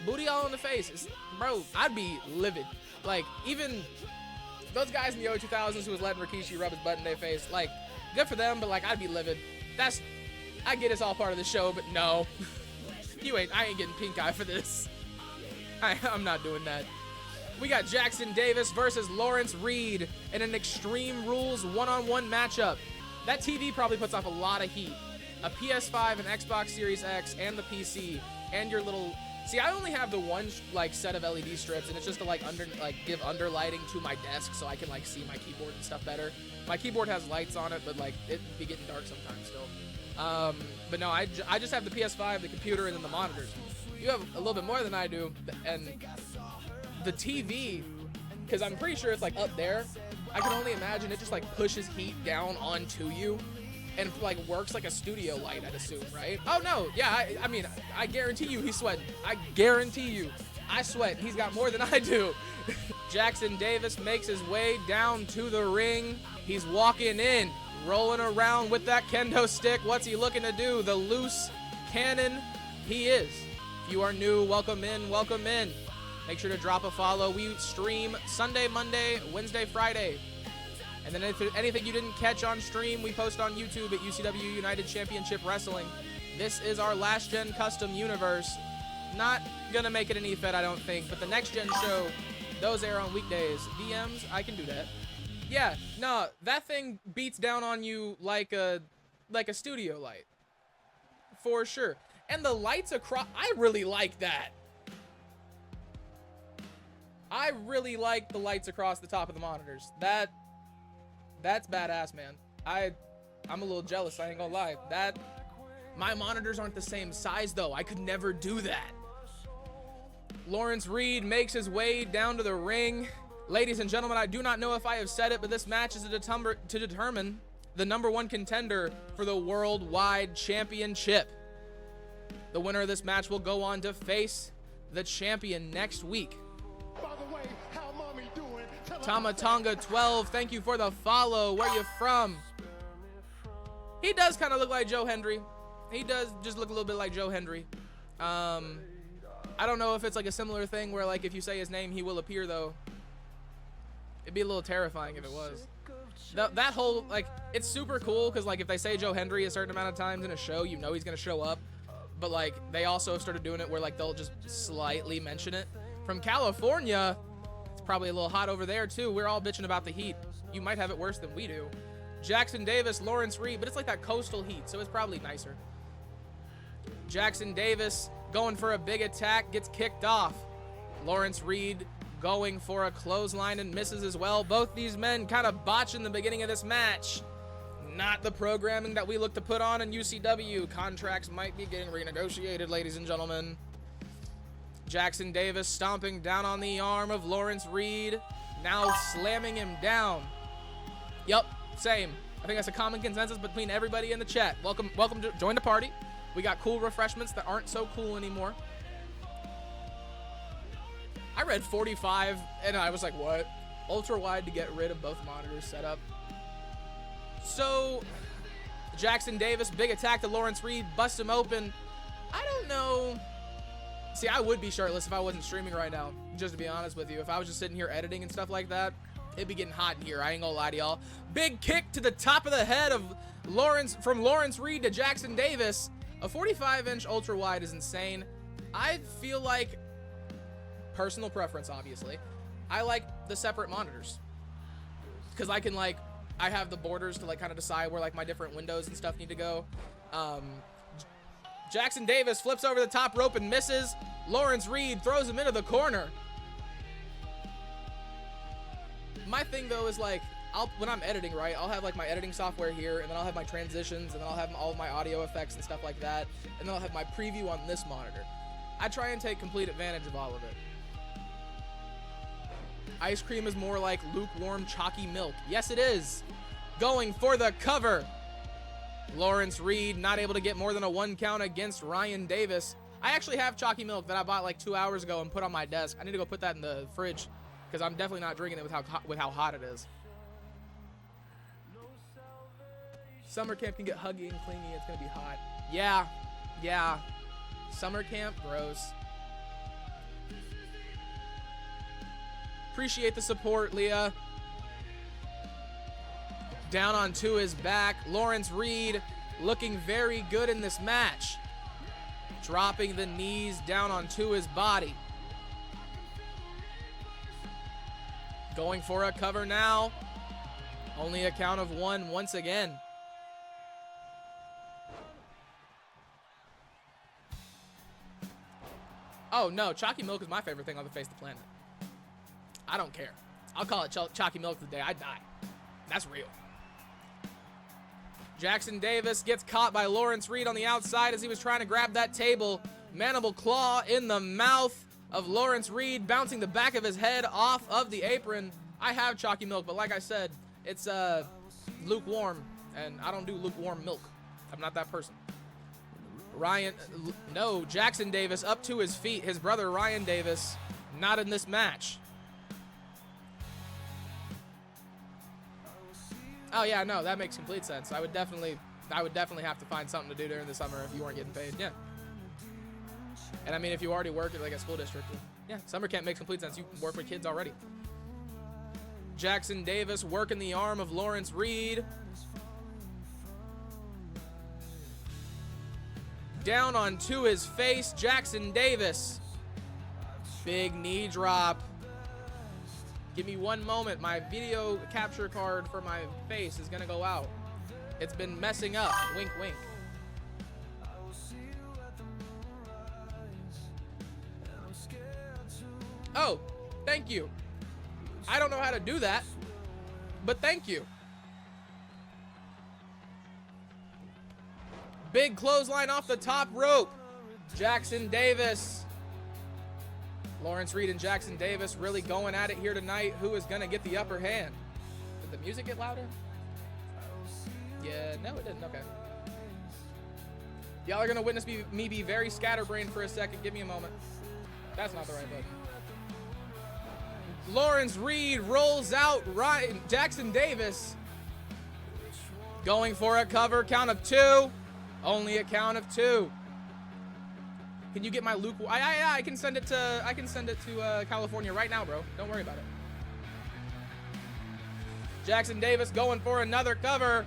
Booty all in the face. Bro, I'd be livid. Like, even those guys in the early 2000s who was letting Rikishi rub his butt in their face, like, good for them, but, like, I'd be livid. I get it's all part of the show, but no. I ain't getting pink eye for this. I'm not doing that. We got Jackson Davis versus Lawrence Reed in an Extreme Rules one-on-one matchup. That TV probably puts off a lot of heat. A PS5, an Xbox Series X, and the PC, and your little... See, I only have the one like set of LED strips, and it's just to give underlighting to my desk so I can like see my keyboard and stuff better. My keyboard has lights on it, but like it'd be getting dark sometimes still. But no, I just have the PS5, the computer, and then the monitors. You have a little bit more than I do, and the TV, because I'm pretty sure it's like up there. I can only imagine it just like pushes heat down onto you. And like works like a studio light, I'd assume, right? Oh no, yeah, I mean, I guarantee you he's sweating. I guarantee you. I sweat. He's got more than I do. Jackson Davis makes his way down to the ring. He's walking in, rolling around with that kendo stick. What's he looking to do? The loose cannon he is. If you are new, welcome in, welcome in. Make sure to drop a follow. We stream Sunday, Monday, Wednesday, Friday. And then if anything you didn't catch on stream, we post on YouTube at UCW United Championship Wrestling. This is our last gen custom universe. Not gonna make it an E-Fed, I don't think, but the next gen show, those air on weekdays. DMs, I can do that. Yeah, no, that thing beats down on you like a studio light. For sure. And the lights across, I really like that. I really like the lights across the top of the monitors. That's badass, man. I'm a little jealous, I ain't gonna lie. My monitors aren't the same size though. I could never do that. Lawrence Reed makes his way down to the ring. Ladies and gentlemen, I do not know if I have said it, but this match is to determine the #1 contender for the Worldwide Championship. The winner of this match will go on to face the champion next week. Tamatonga 12, thank you for the follow. Where you from? He does kind of look like Joe Hendry. He does just look a little bit like Joe Hendry. I don't know if it's like a similar thing where like if you say his name, he will appear though. It'd be a little terrifying if it was. That whole, like, it's super cool because like if they say Joe Hendry a certain amount of times in a show, you know he's gonna show up. But like they also started doing it where like they'll just slightly mention it. From California, probably a little hot over there too. We're all bitching about the heat. You might have it worse than we do. Jackson Davis, Lawrence Reed, but it's like that coastal heat, so it's probably nicer. Jackson Davis going for a big attack, gets kicked off. Lawrence Reed going for a clothesline and misses as well. Both these men kind of botching the beginning of this match. Not the programming that we look to put on in UCW. Contracts might be getting renegotiated, ladies and gentlemen. Jackson Davis stomping down on the arm of Lawrence Reed, now slamming him down. Yep, same. I think that's a common consensus between everybody in the chat. Welcome to join the party. We got cool refreshments that aren't so cool anymore. I read 45 and I was like, what? Ultra wide to get rid of both monitors set up. So, Jackson Davis, big attack to Lawrence Reed, bust him open. I don't know. See, I would be shirtless if I wasn't streaming right now, just to be honest with you. If I was just sitting here editing and stuff like that, it'd be getting hot in here. I ain't gonna lie to y'all. Big kick to the top of the head of from Lawrence Reed to Jackson Davis. A 45-inch ultra wide is insane. I feel like, personal preference, obviously, I like the separate monitors. Because I can, like, I have the borders to, like, kind of decide where, like, my different windows and stuff need to go. Jackson Davis flips over the top rope and misses. Lawrence Reed throws him into the corner. My thing, though, is, like, when I'm editing, right, I'll have, like, my editing software here, and then I'll have my transitions, and then I'll have all of my audio effects and stuff like that, and then I'll have my preview on this monitor. I try and take complete advantage of all of it. Ice cream is more like lukewarm, chalky milk. Yes, it is. Going for the cover. Lawrence Reed not able to get more than a 1 count against Ryan Davis. I actually have chalky milk that I bought like 2 hours ago and put on my desk. I need to go put that in the fridge because I'm definitely not drinking it with how hot it is. Summer camp can get huggy and clingy. It's going to be hot. Yeah. Summer camp, gross. Appreciate the support, Leah. Down onto his back. Lawrence Reed looking very good in this match. Dropping the knees down onto his body. Going for a cover now. Only a count of 1 once again. Oh no, chalky milk is my favorite thing on the face of the planet. I don't care. I'll call it chalky milk the day I die. That's real. Jackson Davis gets caught by Lawrence Reed on the outside as he was trying to grab that table. Mandible claw in the mouth of Lawrence Reed, bouncing the back of his head off of the apron. I have chalky milk, but like I said, it's lukewarm, and I don't do lukewarm milk. I'm not that person. Jackson Davis up to his feet. His brother Ryan Davis, not in this match. Oh yeah, no, that makes complete sense. I would definitely have to find something to do during the summer if you weren't getting paid. Yeah. And I mean, if you already work at like a school district, yeah, summer camp makes complete sense. You work with kids already. Jackson Davis working the arm of Lawrence Reed. Down onto his face, Jackson Davis. Big knee drop. Give me 1 moment. My video capture card for my face is gonna go out. It's been messing up. Wink, wink. Oh, thank you. I don't know how to do that, but thank you. Big clothesline off the top rope. Jackson Davis. Lawrence Reed and Jackson Davis really going at it here tonight. Who is going to get the upper hand? Did the music get louder? Yeah, no, it didn't. Okay. Y'all are going to witness me be very scatterbrained for a second. Give me a moment. That's not the right button. Lawrence Reed rolls out Jackson Davis. Going for a cover. Count of 2. Only a count of 2. Can you get my Luke? I can send it to California right now, bro. Don't worry about it. Jackson Davis going for another cover.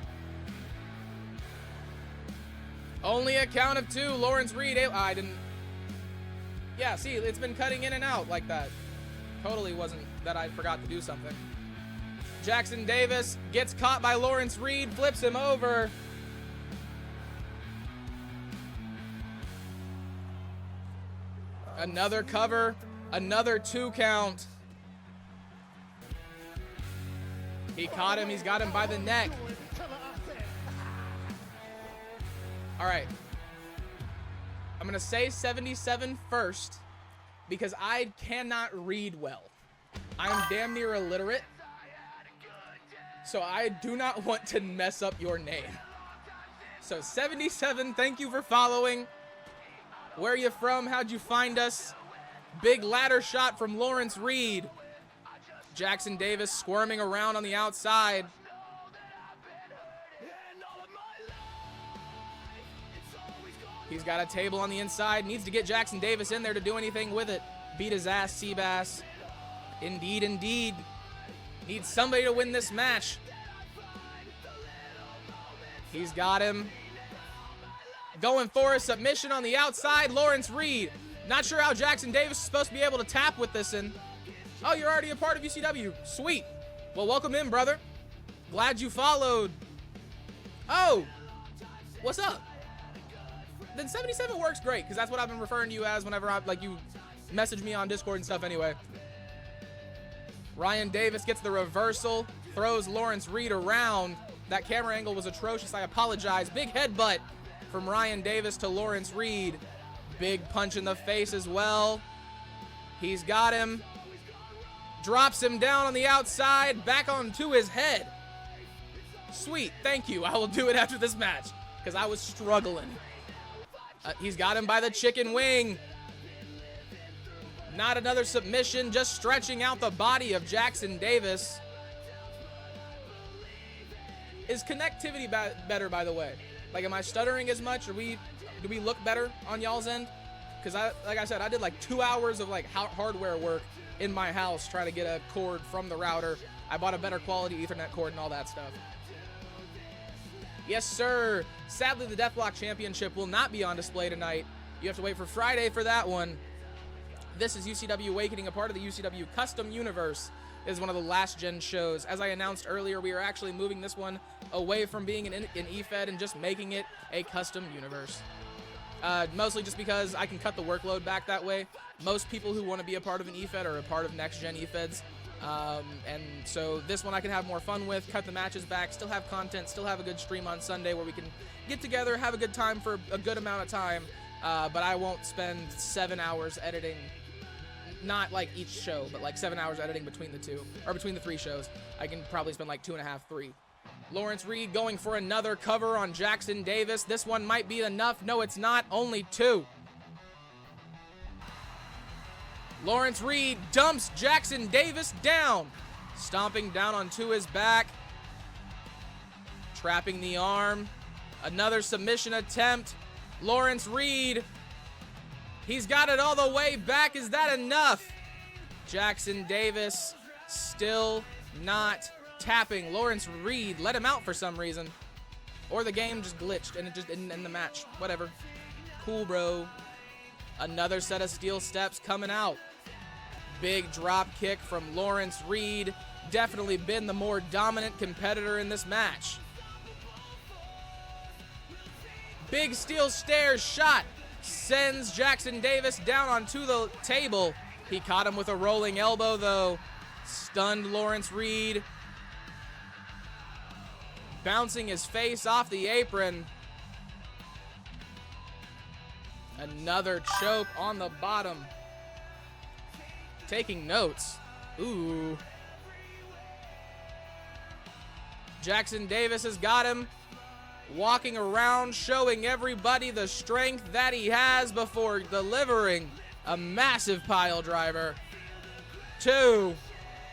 Only a count of 2. Lawrence Reed. I didn't. Yeah, see, it's been cutting in and out like that. Totally wasn't that I forgot to do something. Jackson Davis gets caught by Lawrence Reed, flips him over. Another cover, another 2 count. He caught him, he's got him by the neck. All right. I'm gonna say 77 first because I cannot read well. I'm damn near illiterate. So I do not want to mess up your name. So 77, thank you for following. Where are you from? How'd you find us? Big ladder shot from Lawrence Reed. Jackson Davis squirming around on the outside. He's got a table on the inside. Needs to get Jackson Davis in there to do anything with it. Beat his ass, Seabass. Indeed, indeed. Needs somebody to win this match. He's got him. Going for a submission on the outside. Lawrence Reed. Not sure how Jackson Davis is supposed to be able to tap with this in. Oh, you're already a part of UCW. Sweet. Well, welcome in, brother. Glad you followed. Oh, what's up? Then 77 works great, because that's what I've been referring to you as whenever you message me on Discord and stuff anyway. Ryan Davis gets the reversal, throws Lawrence Reed around. That camera angle was atrocious. I apologize. Big headbutt from Ryan Davis to Lawrence Reed. Big punch in the face as well. He's got him. Drops him down on the outside, back onto his head. Sweet, thank you. I will do it after this match, because I was struggling. He's got him by the chicken wing. Not another submission, just stretching out the body of Jackson Davis. Is connectivity better, by the way? Like, am I stuttering as much? Do we look better on y'all's end? Because like I said, I did like 2 hours of like hardware work in my house trying to get a cord from the router. I bought a better quality Ethernet cord and all that stuff. Yes, sir. Sadly, the Deathblock Championship will not be on display tonight. You have to wait for Friday for that one. This is UCW Awakening, a part of the UCW Custom Universe. It is one of the last gen shows. As I announced earlier, we are actually moving this one away from being an EFED and just making it a custom universe. Mostly just because I can cut the workload back that way. Most people who want to be a part of an EFED are a part of next gen EFEDs. And so this one I can have more fun with, cut the matches back, still have content, still have a good stream on Sunday where we can get together, have a good time for a good amount of time, but I won't spend 7 hours editing, not like each show, but like 7 hours editing between the two, or between the 3 shows. I can probably spend like 2.5, 3. Lawrence Reed going for another cover on Jackson Davis. This one might be enough. No, it's not. Only 2. Lawrence Reed dumps Jackson Davis down. Stomping down onto his back. Trapping the arm. Another submission attempt. Lawrence Reed. He's got it all the way back. Is that enough? Jackson Davis still not tapping. Lawrence Reed let him out for some reason. Or the game just glitched and it just didn't end the match. Whatever. Cool, bro. Another set of steel steps coming out. Big drop kick from Lawrence Reed. Definitely been the more dominant competitor in this match. Big steel stairs shot. Sends Jackson Davis down onto the table. He caught him with a rolling elbow, though. Stunned Lawrence Reed. Bouncing his face off the apron. Another choke on the bottom. Taking notes. Ooh. Jackson Davis has got him. Walking around, showing everybody the strength that he has before delivering a massive pile driver. 2.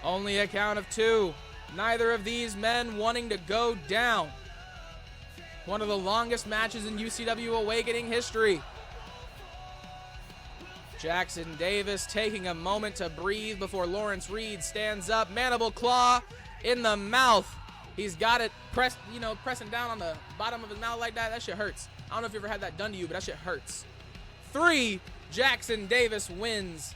Only a count of 2. Neither of these men wanting to go down. One of the longest matches in UCW Awakening history. Jackson Davis taking a moment to breathe before Lawrence Reed stands up. Mandible claw in the mouth. He's got it pressed, pressing down on the bottom of his mouth like that. That shit hurts. I don't know if you ever had that done to you, but that shit hurts. 3. Jackson Davis wins